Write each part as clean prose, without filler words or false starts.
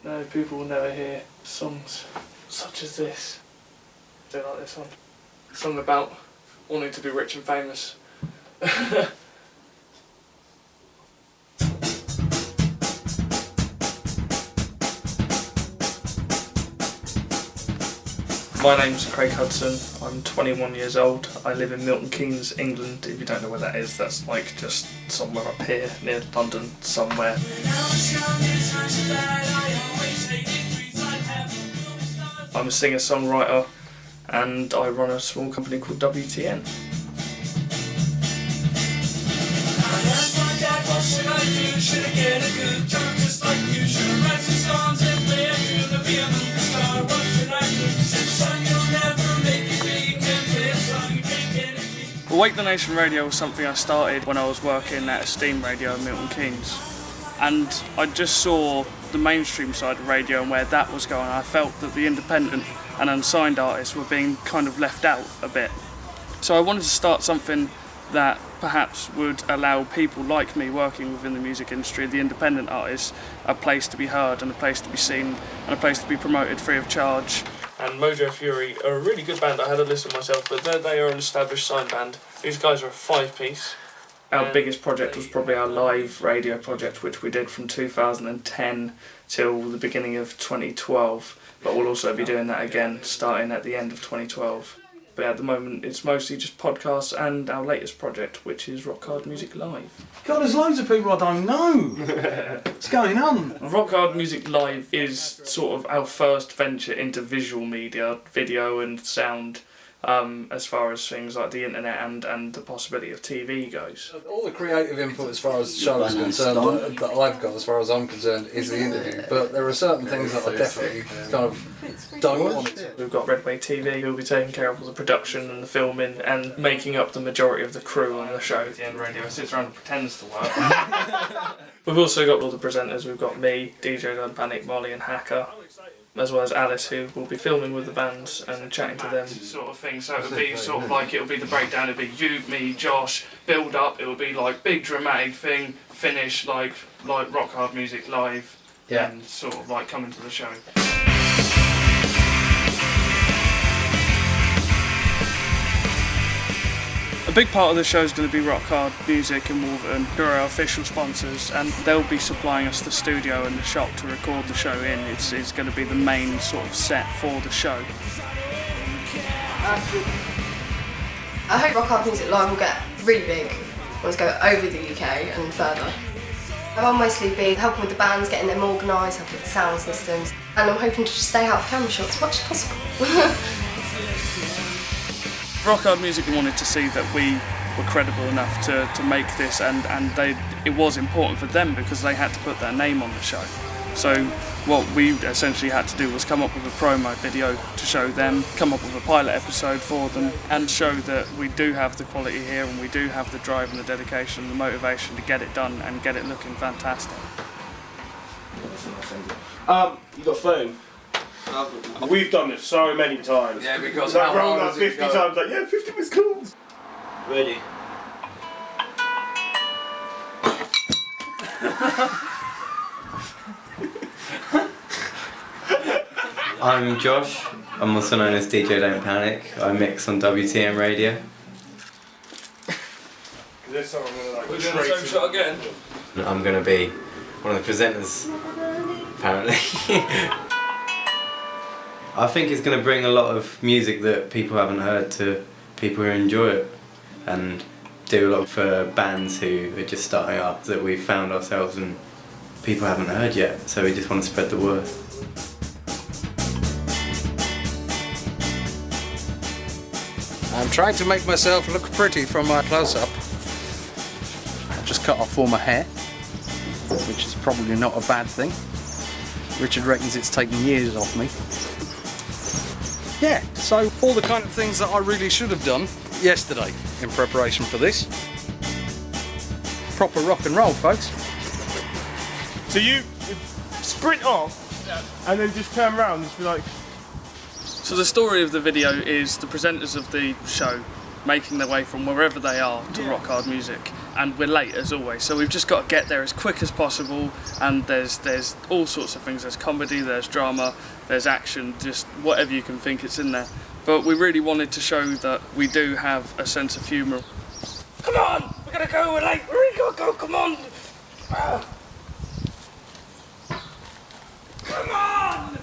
No, people will never hear songs such as this. I do like this one. A song about wanting to be rich and famous. My name's Craig Hudson, I'm 21 years old, I live in Milton Keynes, England. If you don't know where that is, that's like just somewhere up here, near London, somewhere. I'm a singer-songwriter and I run a small company called WTN. Wake the Nation Radio was something I started when I was working at a steam radio in Milton Keynes, and I just saw the mainstream side of radio and where that was going. I felt that the independent and unsigned artists were being kind of left out a bit. So I wanted to start something that perhaps would allow people like me working within the music industry, the independent artists, a place to be heard and a place to be seen and a place to be promoted free of charge. And Mojo Fury are a really good band. I had a listen myself, but they are an established signed band. These guys are a 5-piece. Our biggest project was probably our live radio project, which we did from 2010 till the beginning of 2012. But we'll also be doing that again, starting at the end of 2012. But at the moment, it's mostly just podcasts and our latest project, which is Rock Hard Music Live. God, there's loads of people I don't know. What's going on? Rock Hard Music Live is sort of our first venture into visual media, video and sound, as far as things like the internet and the possibility of TV goes. All the creative input as far as the show is concerned that I've got, as far as I'm concerned, is the interview. But there are certain things that I definitely kind of don't want to. We've got Redway TV who will be taking care of all the production and the filming and making up the majority of the crew on the show. The end radio sits around and pretends to work. We've also got all the presenters. We've got me, DJ Lud Panic, Molly and Hacker, as well as Alice, who will be filming with the bands and chatting to them, sort of thing. So it'll be sort of like, it'll be the breakdown, it'll be you, me, Josh, build up, it'll be like big dramatic thing, finish like Rock Hard Music Live, and sort of like coming to the show. A big part of the show is going to be Rock Hard Music in Wolverton, who are our official sponsors, and they'll be supplying us the studio and the shop to record the show in. It's going to be the main sort of set for the show. I hope Rock Hard Music Live will get really big once go over the UK and further. I'll mostly be helping with the bands, getting them organised, helping with the sound systems, and I'm hoping to just stay out of camera shots as much as possible. Rock Hard Music wanted to see that we were credible enough to make this, and it was important for them because they had to put their name on the show. So what we essentially had to do was come up with a promo video to show them, come up with a pilot episode for them, and show that we do have the quality here and we do have the drive and the dedication and the motivation to get it done and get it looking fantastic. You got a phone? We've done it so many times. Yeah, because I've rolled up 50 times, like, yeah, 50 was cool. Ready? I'm Josh, I'm also known as DJ Don't Panic. I mix on WTN Radio. This time I'm gonna like We're doing the same shot again? I'm going to be one of the presenters, apparently. I think it's going to bring a lot of music that people haven't heard to people who enjoy it, and do a lot for bands who are just starting up that we've found ourselves and people haven't heard yet, so we just want to spread the word. I'm trying to make myself look pretty from my close-up. I've just cut off all my hair, which is probably not a bad thing. Richard reckons it's taken years off me. Yeah, so all the kind of things that I really should have done yesterday in preparation for this. Proper rock and roll, folks. So you sprint off and then just turn around and just be like... So the story of the video is the presenters of the show making their way from wherever they are to Rock Hard Music, and we're late as always, so we've just got to get there as quick as possible. And there's all sorts of things. There's comedy, there's drama, there's action, just whatever you can think, it's in there. But we really wanted to show that we do have a sense of humour. Come on, we're gonna go, we're late, we really gotta go, come on! Come on!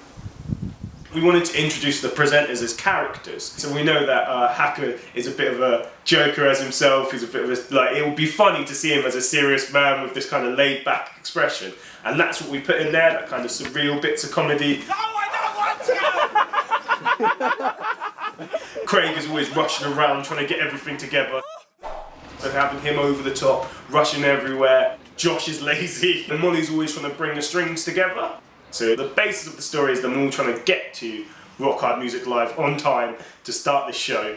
We wanted to introduce the presenters as characters. So we know that Hacker is a bit of a joker as himself. He's a bit of a, like, it would be funny to see him as a serious man with this kind of laid back expression. And that's what we put in there, that kind of surreal bits of comedy. No, I don't want to! Craig is always rushing around trying to get everything together. So having him over the top, rushing everywhere. Josh is lazy, and Molly's always trying to bring the strings together. So the basis of the story is them all trying to get to Rock Hard Music Live on time to start this show.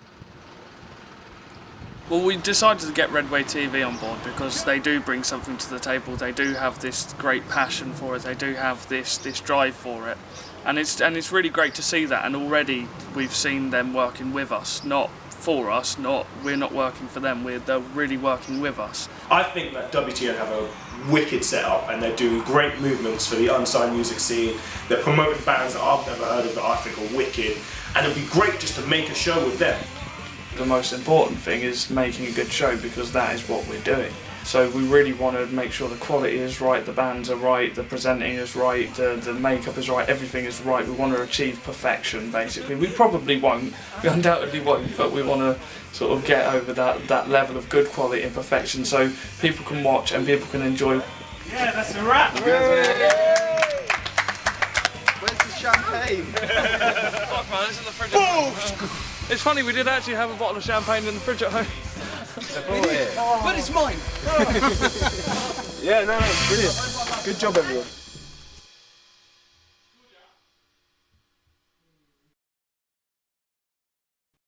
Well, we decided to get Redway TV on board because they do bring something to the table. They do have this great passion for it. They do have this drive for it, and it's really great to see that. And already we've seen them working with us, not for us. We're not working for them. They're really working with us. I think that WTN have a wicked setup, and they're doing great movements for the unsigned music scene. They're promoting bands that I've never heard of that I think are wicked, and it'd be great just to make a show with them. The most important thing is making a good show, because that is what we're doing. So we really want to make sure the quality is right, the bands are right, the presenting is right, the makeup is right, everything is right. We want to achieve perfection, basically. We probably won't, we undoubtedly won't, but we want to sort of get over that level of good quality and perfection so people can watch and people can enjoy. Yeah, that's a wrap! Where's the champagne? Fuck man, it's in the fridge. It's funny, we did actually have a bottle of champagne in the fridge at home. But it's mine! Yeah, no, brilliant. Good job, everyone.